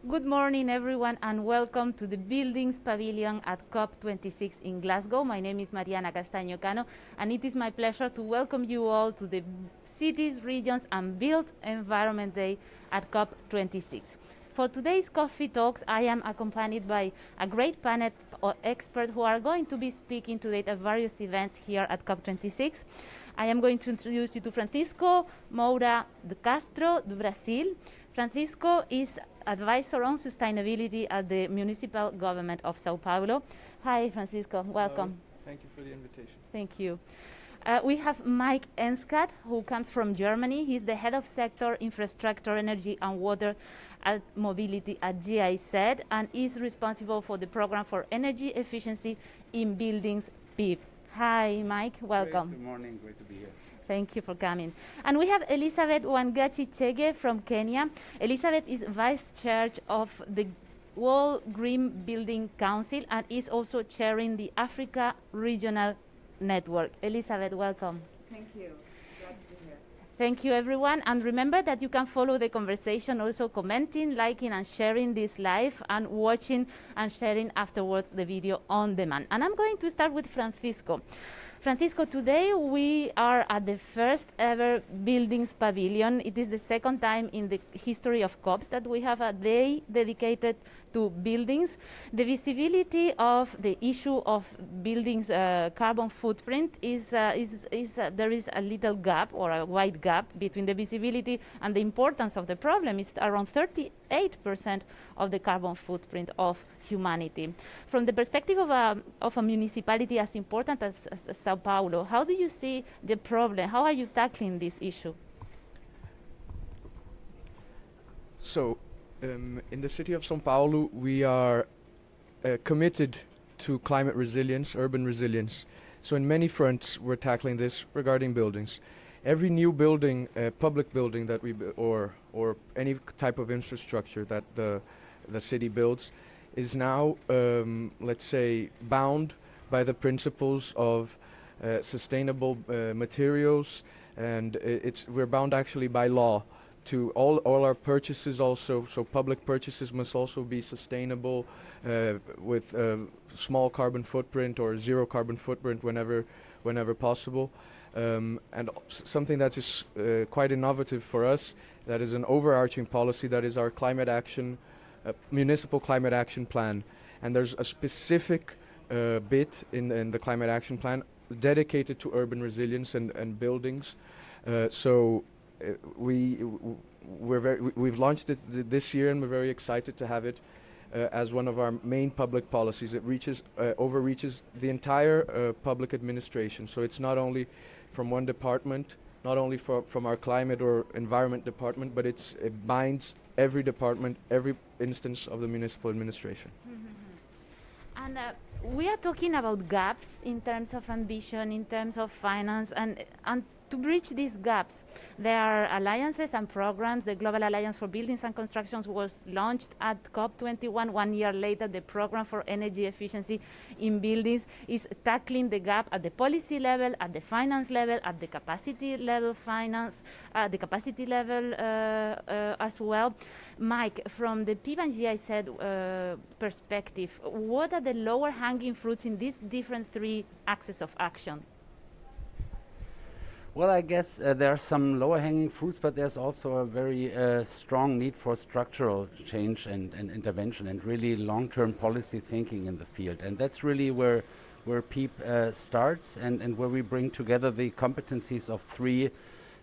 Good morning, everyone, and welcome to the Buildings Pavilion at COP26 in Glasgow. My name is Mariana Castano Cano, and it is my pleasure to welcome you all to the Cities, Regions, and Built Environment Day at COP26. For today's coffee talks, I am accompanied by a great panel of experts who are going to be speaking today at various events here at COP26. I am going to introduce you to Francisco Moura de Castro do Brazil. Francisco is advisor on sustainability at the municipal government of Sao Paulo. Hi, Francisco. Welcome. Hello. Thank you for the invitation. Thank you. We have Mike Enskat, who comes from Germany. He's the head of sector infrastructure, energy and water and mobility at GIZ and is responsible for the program for energy efficiency in buildings, PEEB. Hi, Mike. Welcome. Good morning. Great to be here. Thank you for coming. And we have Elizabeth Wangachi Chege from Kenya. Elizabeth is vice chair of the World Green Building Council and is also chairing the Africa Regional Network. Elizabeth, welcome. Thank you. Glad to be here. Thank you, everyone. And remember that you can follow the conversation also commenting, liking, and sharing this live, and watching and sharing afterwards the video on demand. And I'm going to start with Francisco. Francisco, today we are at the first ever Buildings Pavilion. It is the second time in the history of COPs that we have a day dedicated to buildings. The visibility of the issue of buildings' carbon footprint is there is a little gap or a wide gap between the visibility and the importance of the problem. It's around 38% of the carbon footprint of humanity. From the perspective of a municipality as important as Sao Paulo, how do you see the problem? How are you tackling this issue? So, in the city of São Paulo, we are committed to climate resilience, urban resilience. So in many fronts, we're tackling this regarding buildings. Every new building, public building that we or any type of infrastructure that the city builds is now, let's say, bound by the principles of sustainable materials, and we're bound actually by law to all our purchases also. So public purchases must also be sustainable with small carbon footprint or zero carbon footprint whenever possible. And something that is quite innovative for us, that is an overarching policy, that is our climate action, municipal climate action plan. And there's a specific bit in the climate action plan dedicated to urban resilience and buildings. We've launched it this year, and we're very excited to have it as one of our main public policies. It overreaches the entire public administration. So it's not only from one department, not only from our climate or environment department, but it binds every department, every instance of the municipal administration. Mm-hmm. And we are talking about gaps in terms of ambition, in terms of finance, and to bridge these gaps, there are alliances and programs. The Global Alliance for Buildings and Constructions was launched at COP21. 1 year later, the Program for Energy Efficiency in Buildings is tackling the gap at the policy level, at the finance level, at the capacity level as well. Mike, from the PEEB and GIZ perspective, what are the lower hanging fruits in these different three axes of action? Well, I guess there are some lower-hanging fruits, but there's also a very strong need for structural change and intervention and really long-term policy thinking in the field. And that's really where PEEB starts and where we bring together the competencies of three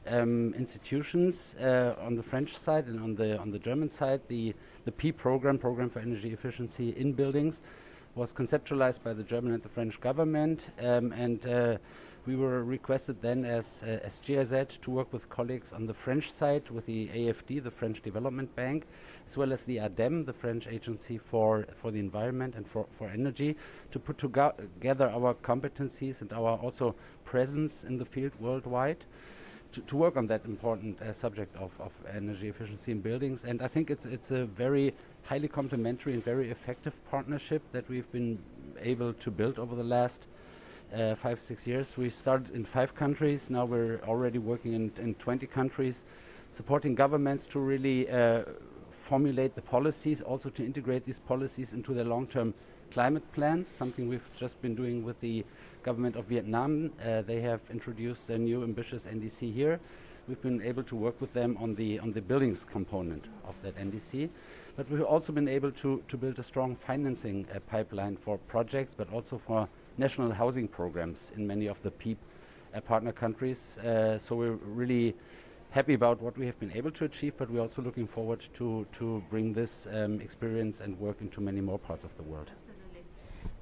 institutions on the French side and on the German side. The PEEB program for energy efficiency in buildings, was conceptualized by the German and the French government, we were requested then as GIZ to work with colleagues on the French side with the AFD, the French Development Bank, as well as the ADEME, the French Agency for the Environment and for Energy, to put together our competencies and our also presence in the field worldwide to work on that important subject of energy efficiency in buildings. And I think it's a very highly complementary and very effective partnership that we've been able to build over the last 5-6 years. We started in 5 countries. Now we're already working in 20 countries, supporting governments to really formulate the policies, also to integrate these policies into their long-term climate plans, something we've just been doing with the government of Vietnam. They have introduced a new ambitious NDC here. We've been able to work with them on the buildings component of that NDC. But we've also been able to build a strong financing pipeline for projects, but also for national housing programs in many of the PEEB partner countries. So we're really happy about what we have been able to achieve, but we're also looking forward to bring this experience and work into many more parts of the world.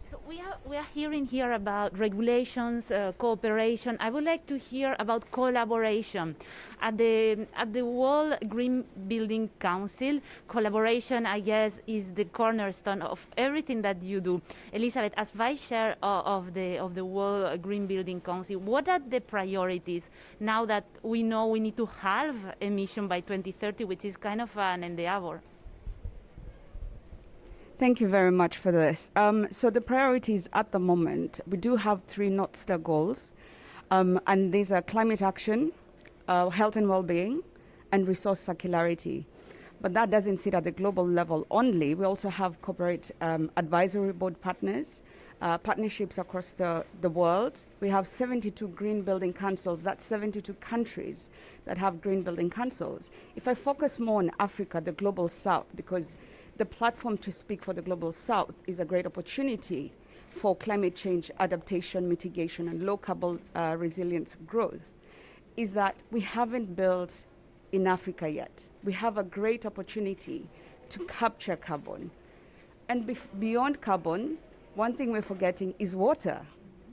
So we are hearing here about regulations, cooperation. I would like to hear about collaboration. At the World Green Building Council, collaboration, I guess, is the cornerstone of everything that you do. Elizabeth, as vice chair of the World Green Building Council, what are the priorities now that we know we need to halve emission by 2030, which is kind of an endeavor? Thank you very much for this. So the priorities at the moment, we do have 3 North Star goals, and these are climate action, health and well-being, and resource circularity. But that doesn't sit at the global level only. We also have corporate advisory board partners, partnerships across the world. We have 72 green building councils. That's 72 countries that have green building councils. If I focus more on Africa, the global south, because the platform to speak for the global south is a great opportunity for climate change adaptation, mitigation, and low carbon resilience growth, is that we haven't built in Africa yet. We have a great opportunity to capture carbon. And beyond carbon, one thing we're forgetting is water.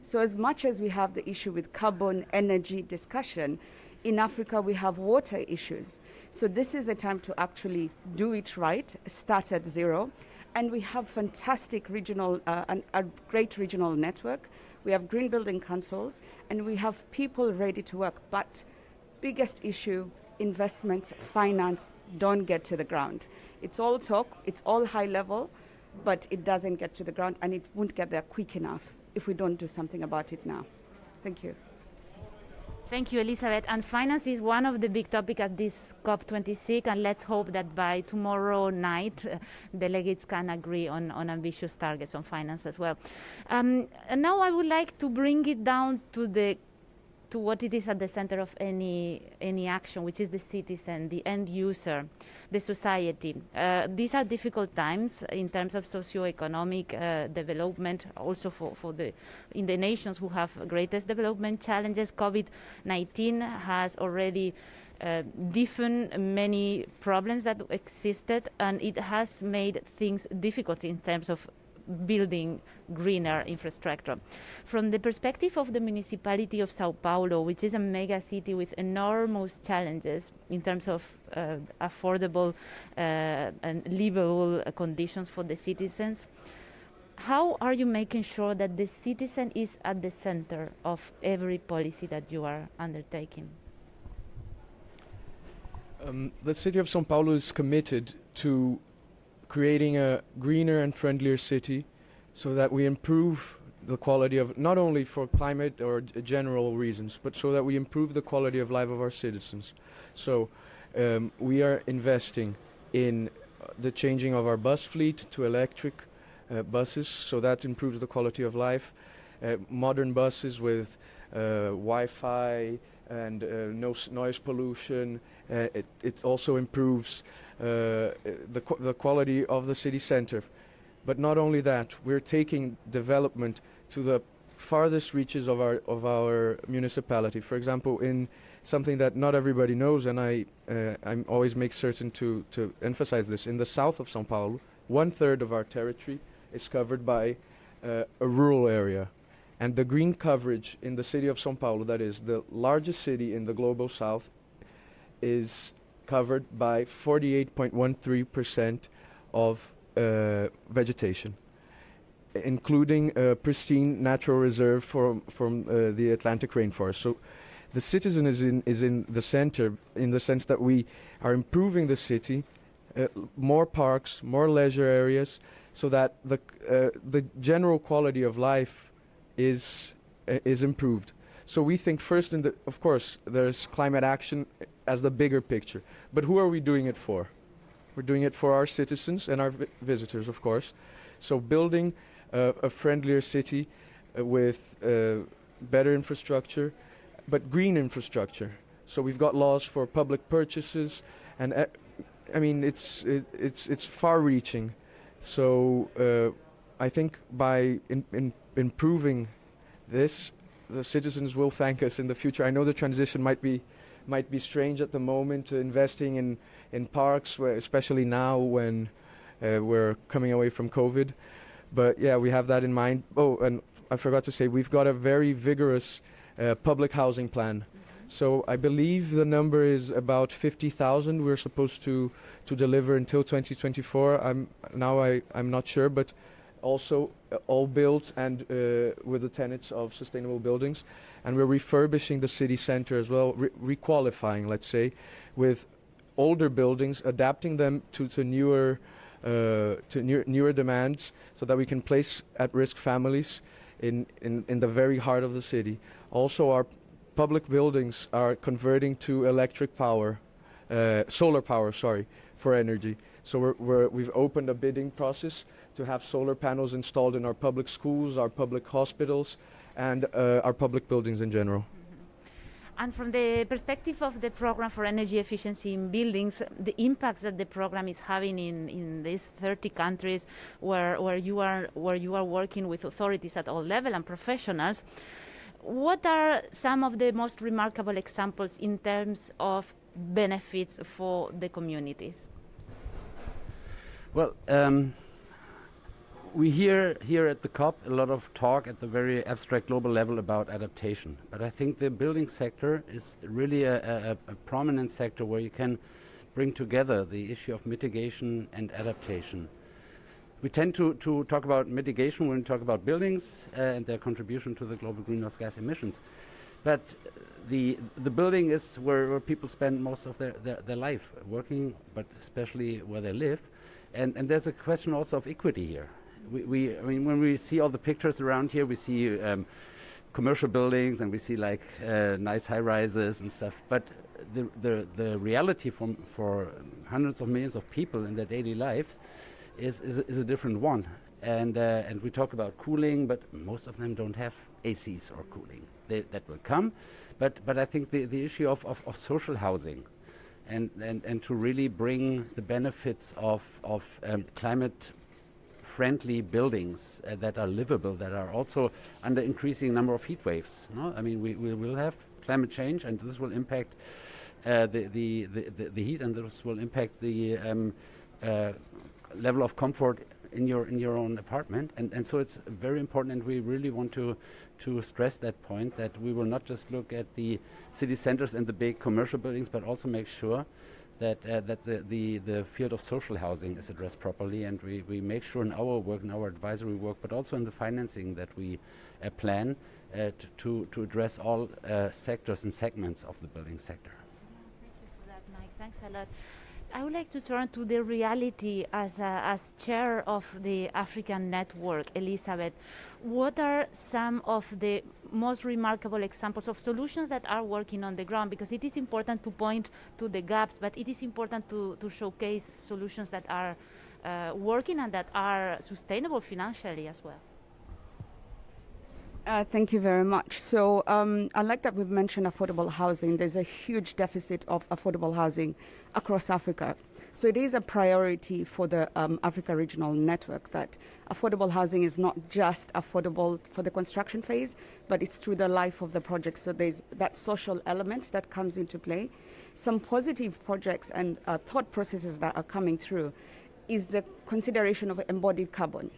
So as much as we have the issue with carbon energy discussion, in Africa we have water issues. So this is the time to actually do it right, start at zero. And we have fantastic regional, a great regional network. We have green building councils, and we have people ready to work. But biggest issue, investments, finance, don't get to the ground. It's all talk, it's all high level, but it doesn't get to the ground, and it won't get there quick enough if we don't do something about it now. Thank you. Thank you, Elizabeth. And finance is one of the big topics at this COP26, and let's hope that by tomorrow night, delegates can agree on ambitious targets on finance as well. And now I would like to bring it down to what it is at the center of any action, which is the citizen, the end user, the society. These are difficult times in terms of socio-economic development, also in the nations who have greatest development challenges. COVID-19 has already deepened many problems that existed, and it has made things difficult in terms of building greener infrastructure. From the perspective of the municipality of Sao Paulo, which is a mega city with enormous challenges in terms of affordable and livable conditions for the citizens, how are you making sure that the citizen is at the center of every policy that you are undertaking? The city of Sao Paulo is committed to creating a greener and friendlier city so that we improve the quality of, not only for climate or general reasons, but so that we improve the quality of life of our citizens. So we are investing in the changing of our bus fleet to electric buses, so that improves the quality of life. Modern buses with Wi-Fi and no noise pollution. It also improves the quality of the city center. But not only that, we're taking development to the farthest reaches of our municipality. For example, in something that not everybody knows, and I'm always make certain to emphasize this, in the south of São Paulo, 1/3 of our territory is covered by a rural area. And the green coverage in the city of São Paulo, that is the largest city in the global south, is covered by 48.13% of vegetation, including a pristine natural reserve from the Atlantic rainforest. So the citizen is in the center, in the sense that we are improving the city, more parks, more leisure areas, so that the general quality of life is improved. So we think first of course, there's climate action as the bigger picture. But who are we doing it for? We're doing it for our citizens and our visitors, of course. So building a friendlier city with better infrastructure, but green infrastructure. So we've got laws for public purchases, and I mean it's far-reaching. So I think by improving this, the citizens will thank us in the future. I know the transition might be strange at the moment, investing in parks, especially now when we're coming away from COVID. But yeah, we have that in mind. Oh, and I forgot to say, we've got a very vigorous public housing plan. So I believe the number is about 50,000 we're supposed to deliver until 2024. I'm not sure, but also all built and with the tenets of sustainable buildings. And we're refurbishing the city center as well, requalifying, let's say, with older buildings, adapting them to newer demands, so that we can place at-risk families in the very heart of the city. Also, our public buildings are converting to electric power, solar power, for energy. So we've opened a bidding process to have solar panels installed in our public schools, our public hospitals, and our public buildings in general. And from the perspective of the program for energy efficiency in buildings, the impacts that the program is having in these 30 countries where you are working with authorities at all levels and professionals, what are some of the most remarkable examples in terms of benefits for the communities? Well, we hear here at the COP a lot of talk at the very abstract global level about adaptation. But I think the building sector is really a prominent sector where you can bring together the issue of mitigation and adaptation. We tend to talk about mitigation when we talk about buildings and their contribution to the global greenhouse gas emissions. But the building is where people spend most of their life working, but especially where they live. And there's a question also of equity here. I mean, when we see all the pictures around here, we see commercial buildings and we see like nice high-rises and stuff. But the reality for hundreds of millions of people in their daily lives is a different one. And we talk about cooling, but most of them don't have ACs or cooling. That will come. But I think the issue of social housing and to really bring the benefits of climate-friendly buildings that are livable, that are also under increasing number of heat waves. No? I mean, we will have climate change, and this will impact the heat, and this will impact the level of comfort in your own apartment. And so it's very important, and we really want to stress that point, that we will not just look at the city centers and the big commercial buildings, but also make sure that the field of social housing is addressed properly, and we make sure in our work, in our advisory work, but also in the financing that we plan to address all sectors and segments of the building sector. Thank you for that, Mike. Thanks a lot. I would like to turn to the reality as chair of the African network, Elizabeth. What are some of the most remarkable examples of solutions that are working on the ground? Because it is important to point to the gaps, but it is important to showcase solutions that are working and that are sustainable financially as well. Thank you very much. So I like that we've mentioned affordable housing. There's a huge deficit of affordable housing across Africa. So it is a priority for the Africa Regional Network that affordable housing is not just affordable for the construction phase, but it's through the life of the project. So there's that social element that comes into play. Some positive projects and thought processes that are coming through is the consideration of embodied carbon.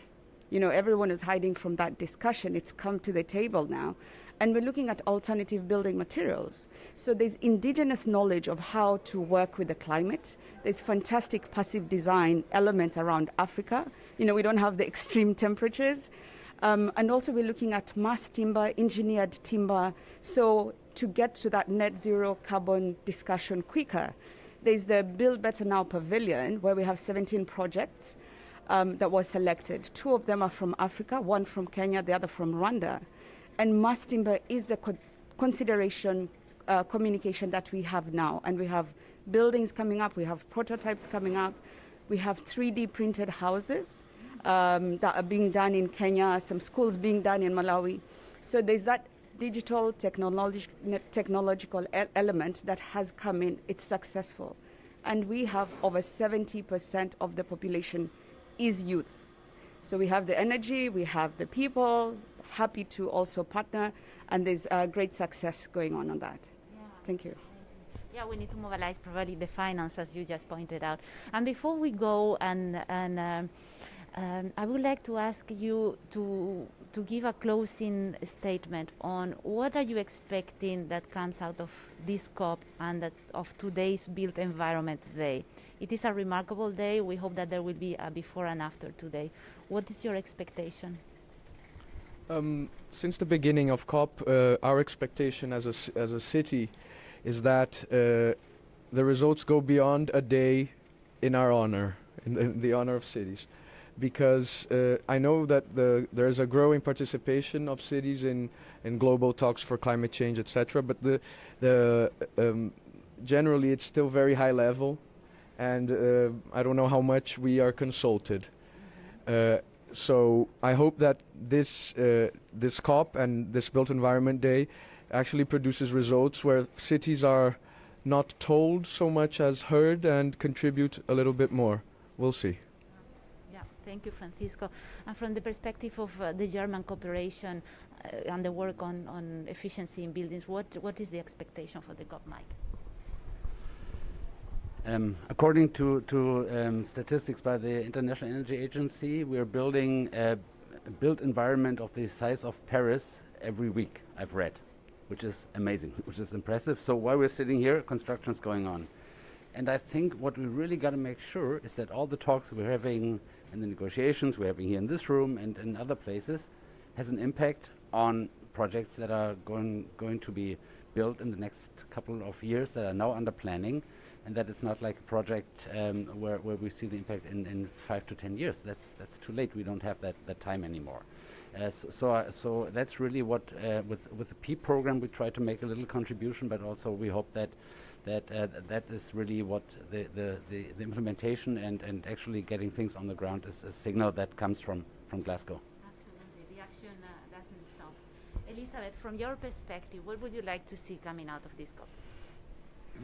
You know, everyone is hiding from that discussion. It's come to the table now. And we're looking at alternative building materials. So there's indigenous knowledge of how to work with the climate. There's fantastic passive design elements around Africa. You know, we don't have the extreme temperatures. And also we're looking at mass timber, engineered timber. So to get to that net zero carbon discussion quicker, there's the Build Better Now Pavilion, where we have 17 projects that was selected. 2 of them are from Africa, 1 from Kenya, the other from Rwanda. And mass timber is the consideration, communication that we have now. And we have buildings coming up, we have prototypes coming up. We have 3D printed houses that are being done in Kenya, some schools being done in Malawi. So there's that digital technological element that has come in. It's successful. And we have over 70% of the population is youth. So we have the energy, we have the people, happy to also partner, and there's great success going on that. Yeah. Thank you. Yeah, we need to mobilize probably the finance, as you just pointed out. And before we go, I would like to ask you to give a closing statement on what are you expecting that comes out of this COP and of today's Built Environment Day. It is a remarkable day. We hope that there will be a before and after today. What is your expectation? Since the beginning of COP, our expectation as a city is that the results go beyond a day in our honor, in the honor of cities. Because I know that there's a growing participation of cities in global talks for climate change, etc. But generally it's still very high level, and I don't know how much we are consulted. So I hope that this COP and this Built Environment Day actually produces results where cities are not told so much as heard and contribute a little bit more. We'll see. Thank you, Francisco. And from the perspective of the German cooperation and the work on efficiency in buildings, what is the expectation for the COP, Mike? According to statistics by the International Energy Agency, we're building a built environment of the size of Paris every week, I've read, which is amazing, which is impressive. So while we're sitting here, construction is going on. And I think what we really got to make sure is that all the talks we're having and the negotiations we're having here in this room and in other places has an impact on projects that are going to be built in the next couple of years that are now under planning, and that it's not like a project where we see the impact in 5 to 10 years. That's too late. We don't have that time anymore. So that's really what with the PEEB program we try to make a little contribution, but also we hope that is really what the implementation and actually getting things on the ground is a signal that comes from Glasgow. Absolutely, the action doesn't stop. Elizabeth, from your perspective, what would you like to see coming out of this COP?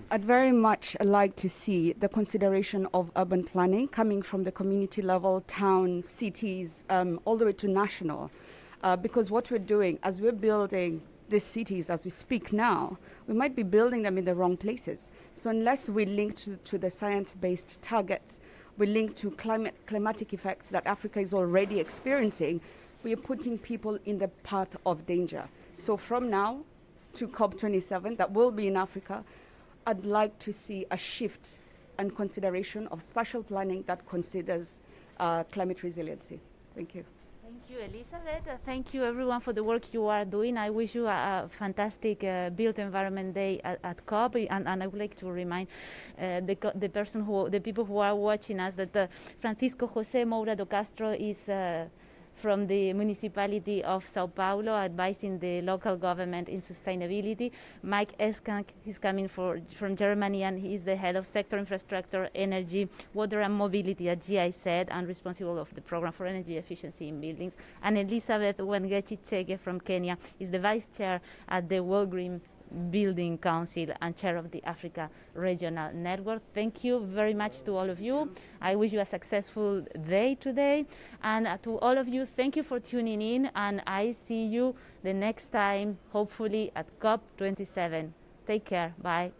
I'd very much like to see the consideration of urban planning coming from the community level, towns, cities, all the way to national. Because what we're doing as we're building these cities as we speak now, we might be building them in the wrong places. So unless we link to the science-based targets, we link to climatic effects that Africa is already experiencing, we are putting people in the path of danger. So from now to COP27, that will be in Africa, I'd like to see a shift and consideration of spatial planning that considers climate resiliency. Thank you. Thank you, Elizabeth. Thank you, everyone, for the work you are doing. I wish you a fantastic Built Environment Day at COP, and I would like to remind the people who are watching us that Francisco José Moura do Castro is from the municipality of Sao Paulo, advising the local government in sustainability. Mike Enskat is coming from Germany, and he is the head of sector infrastructure, energy, water and mobility at GIZ, and responsible of the program for energy efficiency in buildings. And Elizabeth Wengechi Chege from Kenya is the vice chair at the World Green Building Council and chair of the Africa Regional Network. Thank you very much to all of you. I wish you a successful day today. And to all of you, thank you for tuning in. And I see you the next time, hopefully at COP27. Take care. Bye.